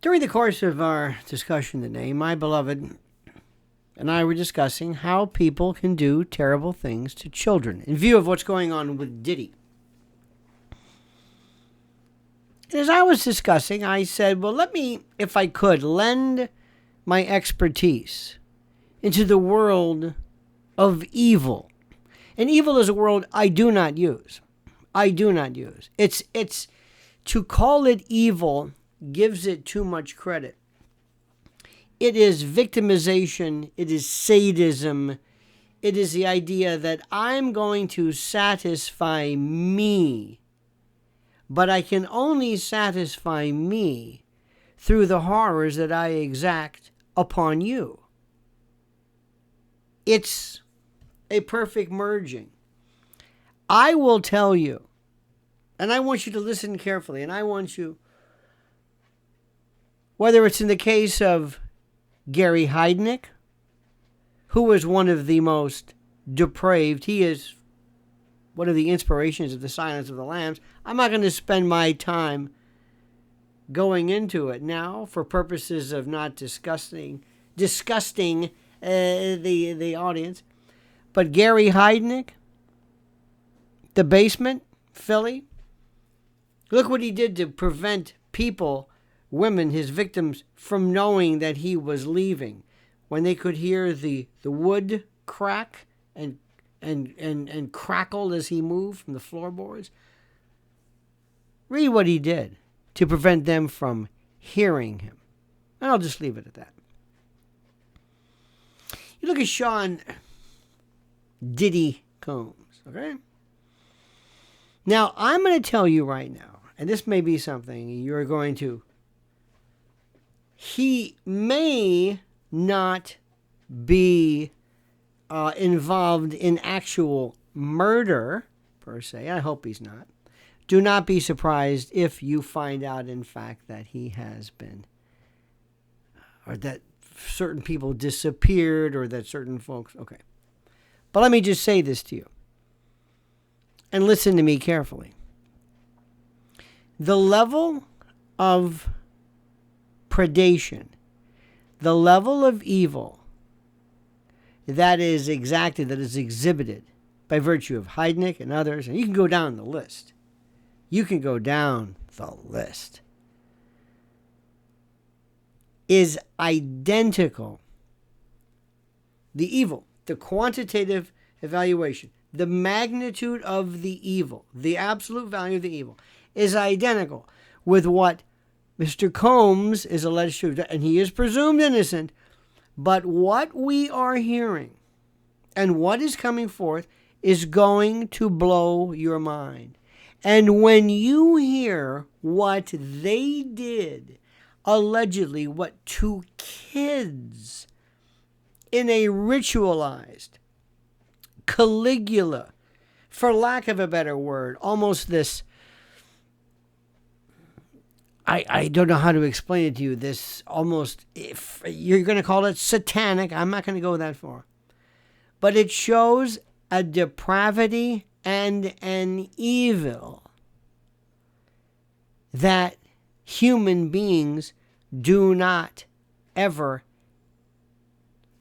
During the course of our discussion today, my beloved and I were discussing how people can do terrible things to children in view of what's going on with Diddy. And as I was discussing, I said, well, let me, if I could, lend my expertise into the world of evil. And evil is a word I do not use. I do not use. It's to call it evil gives it too much credit. It is victimization. It is sadism. It is the idea that I'm going to satisfy me, but I can only satisfy me through the horrors that I exact upon you. It's a perfect merging. I will tell you, and I want you to listen carefully, and I want you, whether it's in the case of Gary Heidnik, who was one of the most depraved, he is one of the inspirations of the Silence of the Lambs. I'm not going to spend my time going into it now for purposes of not disgusting the audience. But Gary Heidnik, the basement, Philly, look what he did to prevent people, women, his victims, from knowing that he was leaving. When they could hear the wood crack and crackle as he moved from the floorboards. Read what he did to prevent them from hearing him. And I'll just leave it at that. You look at Sean Diddy Combs, okay? Now, I'm going to tell you right now, and this may be something you're going to, he may not be involved in actual murder, per se. I hope he's not. Do not be surprised if you find out, in fact, that he has been, or that certain people disappeared, or that certain folks, okay. But let me just say this to you, and listen to me carefully. The level of predation, the level of evil that is exacted, that is exhibited by virtue of Heidnik and others, and you can go down the list. You can go down the list. Is identical. The evil, the quantitative evaluation, the magnitude of the evil, the absolute value of the evil, is identical with what Mr. Combs is alleged to have done, and he is presumed innocent. But what we are hearing and what is coming forth is going to blow your mind. And when you hear what they did, allegedly, what two kids in a ritualized Caligula, for lack of a better word, almost this, I don't know how to explain it to you, this almost, if you're going to call it satanic, I'm not going to go that far. But it shows a depravity and an evil that human beings do not ever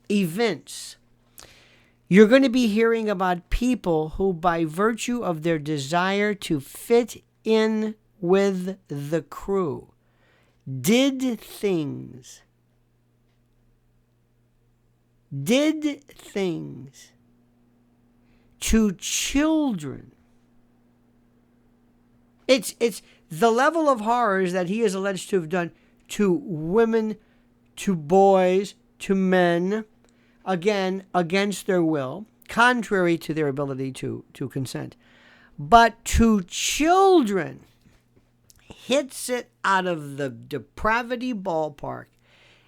evince. You're going to be hearing about people who, by virtue of their desire to fit in with the crew, did things to children. It's the level of horrors that he is alleged to have done to women, to boys, to men, again, against their will, contrary to their ability to consent. But to children, hits it out of the depravity ballpark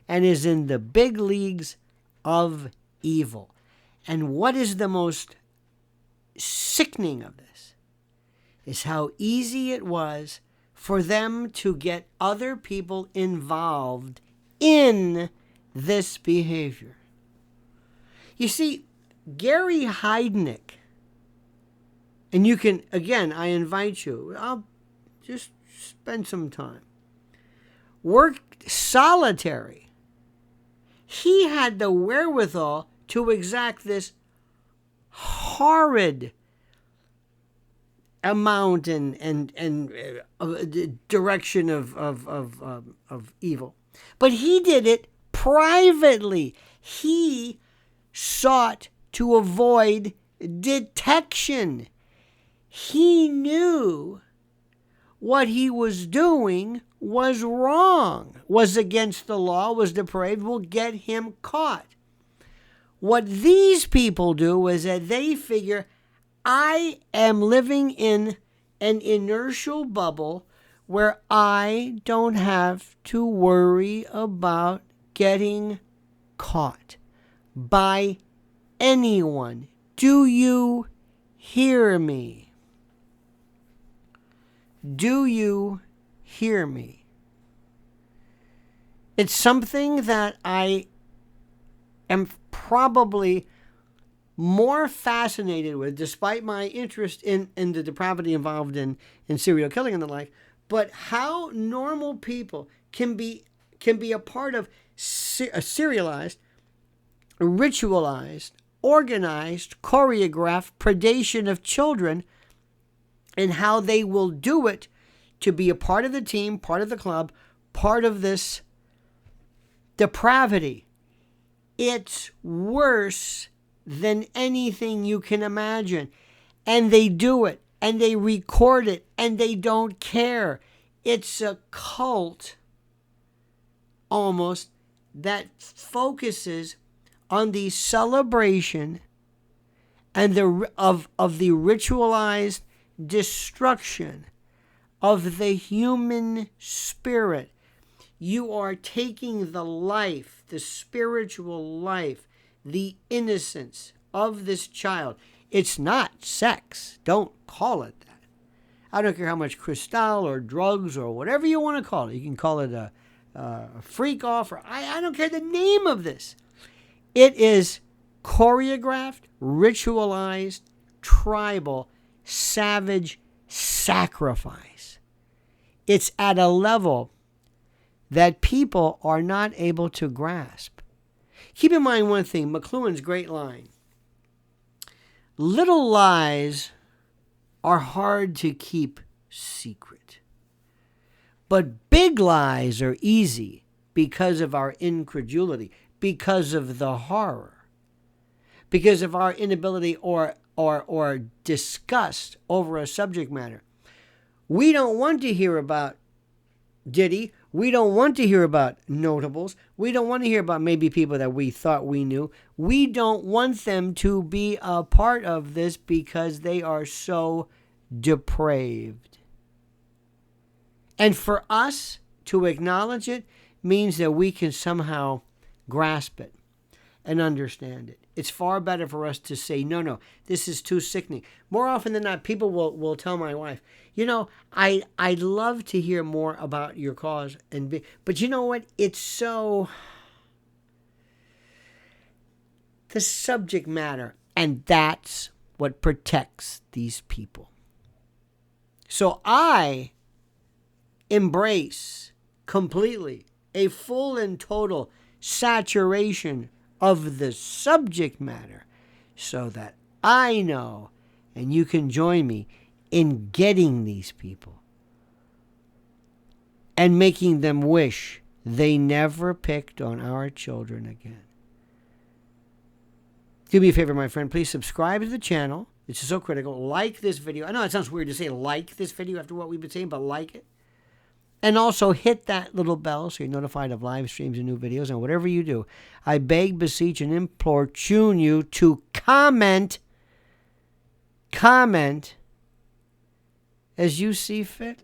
and is in the big leagues of evil. And what is the most sickening of this is how easy it was for them to get other people involved in this behavior. You see, Gary Heidnik, and you can, again, I invite you, I'll just spend some time, worked solitary. He had the wherewithal to exact this horrid amount and direction of evil. But he did it privately. He sought to avoid detection. He knew what he was doing was wrong, was against the law, was depraved, will get him caught. What these people do is that they figure, I am living in an inertial bubble where I don't have to worry about getting caught by anyone. Do you hear me? Do you hear me? It's something that I am probably more fascinated with, despite my interest in the depravity involved in serial killing and the like, but how normal people can be a part of a serialized, ritualized, organized, choreographed predation of children, and how they will do it to be a part of the team, part of the club, part of this depravity. It's worse than anything you can imagine. And they do it, and they record it, and they don't care. It's a cult, almost, that focuses on the celebration and of the ritualized destruction of the human spirit. You are taking the life, the spiritual life, the innocence of this child. It's not sex. Don't call it that. I don't care how much crystal or drugs or whatever you want to call it. You can call it a freak off, or I don't care the name of this. It is choreographed, ritualized, tribal, savage sacrifice. It's at a level that people are not able to grasp. Keep in mind one thing, McLuhan's great line. Little lies are hard to keep secret, but big lies are easy because of our incredulity, because of the horror, because of our inability or disgust over a subject matter. We don't want to hear about Diddy. We don't want to hear about notables. We don't want to hear about maybe people that we thought we knew. We don't want them to be a part of this because they are so depraved. And for us to acknowledge it means that we can somehow grasp it and understand it. It's far better for us to say, no, this is too sickening. More often than not, people will tell my wife, I'd love to hear more about your cause. But you know what? It's so... the subject matter. And that's what protects these people. So I embrace completely a full and total saturation of the subject matter so that I know and you can join me in getting these people and making them wish they never picked on our children again. Do me a favor, my friend. Please subscribe to the channel. It's so critical. Like this video. I know it sounds weird to say like this video after what we've been saying, but like it. And also hit that little bell so you're notified of live streams and new videos. And whatever you do, I beg, beseech, and implore you to comment as you see fit.